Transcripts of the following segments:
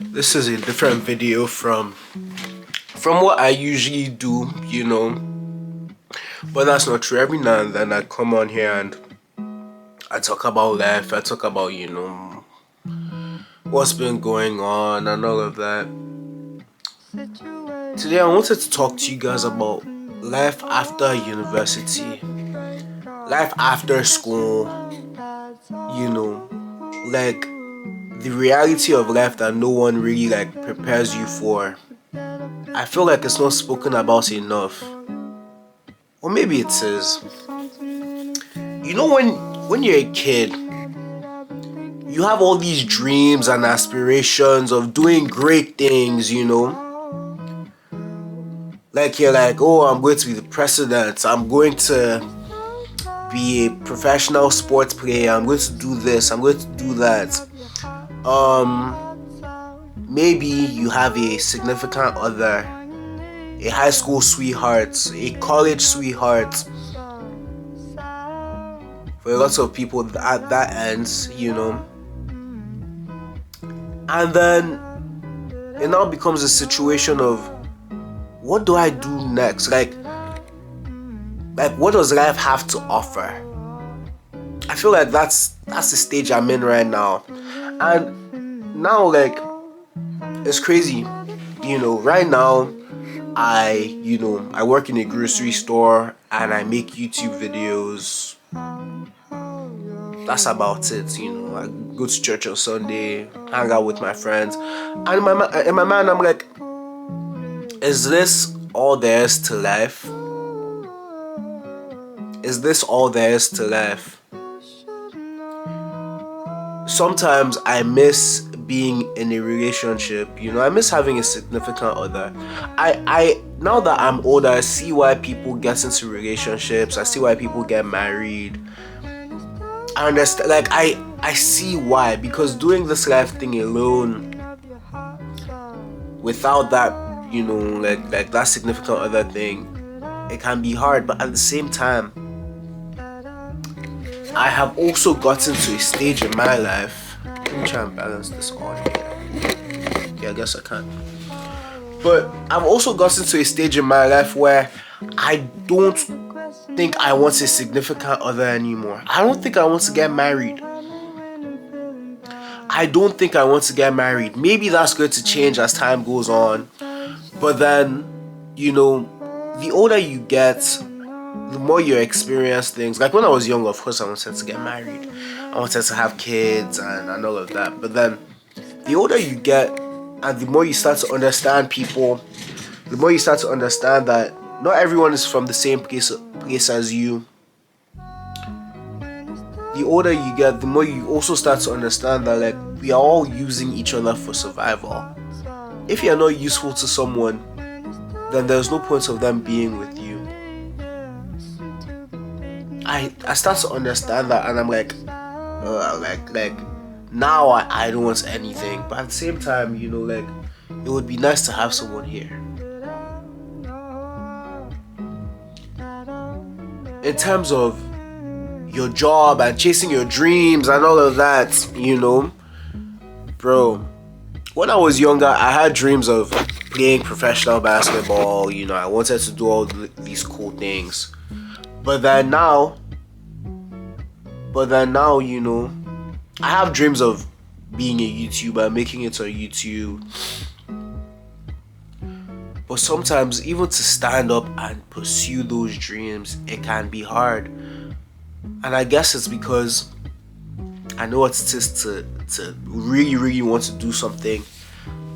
This is a different video from what I usually do, but that's not true. Every now and then I come on here and I talk about life, I talk about, what's been going on and all of that. Today I wanted to talk to you guys about life after university, life after school, like the reality of life that no one really like prepares you for. I feel like it's not spoken about enough. Or maybe it is. When you're a kid, you have all these dreams and aspirations of doing great things, Like you're like, oh, I'm going to be the president. I'm going to be a professional sports player. I'm going to do this. I'm going to do that. Maybe you have a significant other, a high school sweetheart, a college sweetheart. For lots of people at that ends, And then it now becomes a situation of, what do I do next? Like what does life have to offer? I feel like that's the stage I'm in right now. And now, like, it's crazy. Right now I work in a grocery store and I make YouTube videos. That's about it. I go to church on Sunday, hang out with my friends, and in my mind I'm like, is this all there is to life? Is this all there is to life? Sometimes I miss being in a relationship. I miss having a significant other. I now that I'm older, I see why people get into relationships. I see why people get married. I understand, like I see why, because doing this life thing alone, without that, like that significant other thing, it can be hard. But at the same time, I have also gotten to a stage in my life. Let me try and balance this audio. Yeah, I guess I can. But I've also gotten to a stage in my life where I don't think I want a significant other anymore. I don't think I want to get married. I don't think I want to get married. Maybe that's going to change as time goes on. But then, the older you get, the more you experience things. Like when I was young, of course, I wanted to get married. I wanted to have kids and all of that. But then, the older you get, and the more you start to understand people, the more you start to understand that not everyone is from the same place as you. The older you get, the more you also start to understand that, like, we are all using each other for survival. If you're not useful to someone, then there's no point of them being with you. I start to understand that, and I'm like, now I don't want anything. But at the same time, like, it would be nice to have someone here. In terms of your job and chasing your dreams and all of that, bro, when I was younger, I had dreams of playing professional basketball. I wanted to do all these cool things. But then now, I have dreams of being a YouTuber, making it on YouTube. But sometimes, even to stand up and pursue those dreams, it can be hard. And I guess it's because I know what it is to really, really want to do something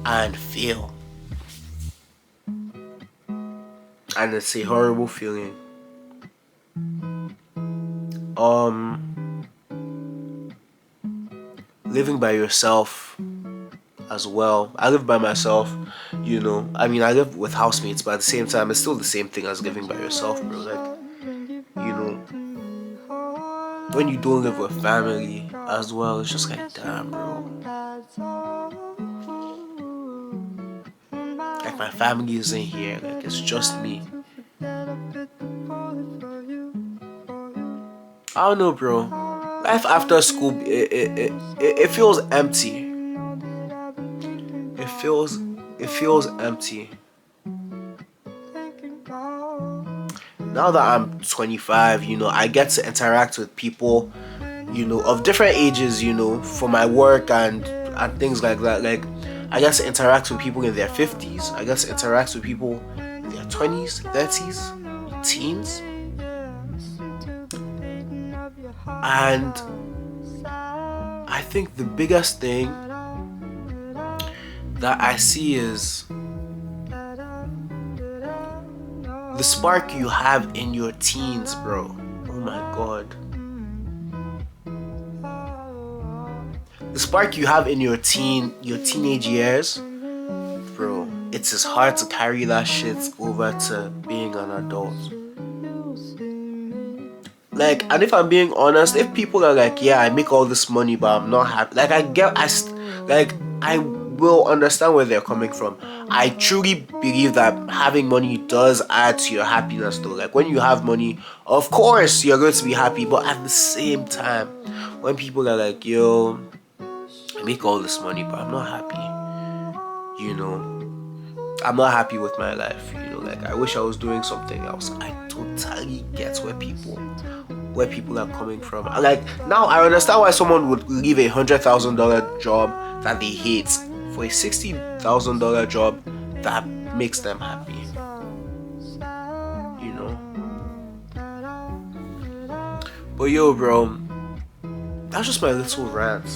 and fail. And it's a horrible feeling. Living by yourself as well. I live by myself, I mean, I live with housemates, but at the same time, it's still the same thing as living by yourself, bro. Like, when you don't live with family as well, it's just like, damn, bro. Like, my family isn't here. Like, it's just me. I don't know, bro. Life after school, it feels empty. it feels empty. Now that I'm 25, I get to interact with people, of different ages, for my work and things like that. Like, I get to interact with people in their 50s. I get to interact with people in their 20s, 30s, teens. And I think the biggest thing that I see is the spark you have in your teens, bro. Oh my god. The spark you have in your teenage years, bro. It's just hard to carry that shit over to being an adult. Like, and if I'm being honest, if people are like, yeah, I make all this money, but I'm not happy. Like, I will understand where they're coming from. I truly believe that having money does add to your happiness, though. Like, when you have money, of course you're going to be happy, but at the same time, when people are like, yo, I make all this money, but I'm not happy, I'm not happy with my life, like, I wish I was doing something else. I totally get where people are coming from. And like, now I understand why someone would leave $100,000 job that they hate for a $60,000 job that makes them happy. But yo, bro, that's just my little rant.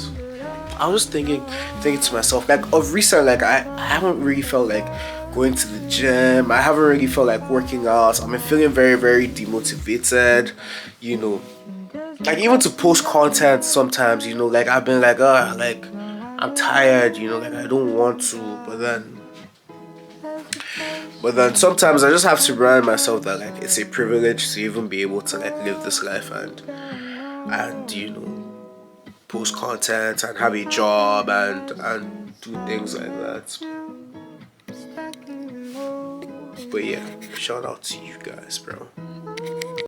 I was just thinking to myself, like, of recent, like, I haven't really felt like going to the gym. I haven't really felt like working out. I've been feeling very, very demotivated, like, even to post content sometimes, like, I've been like, like, I'm tired, like, I don't want to, but then sometimes I just have to remind myself that, like, it's a privilege to even be able to, like, live this life and post content and have a job and do things like that. But yeah, shout out to you guys, bro.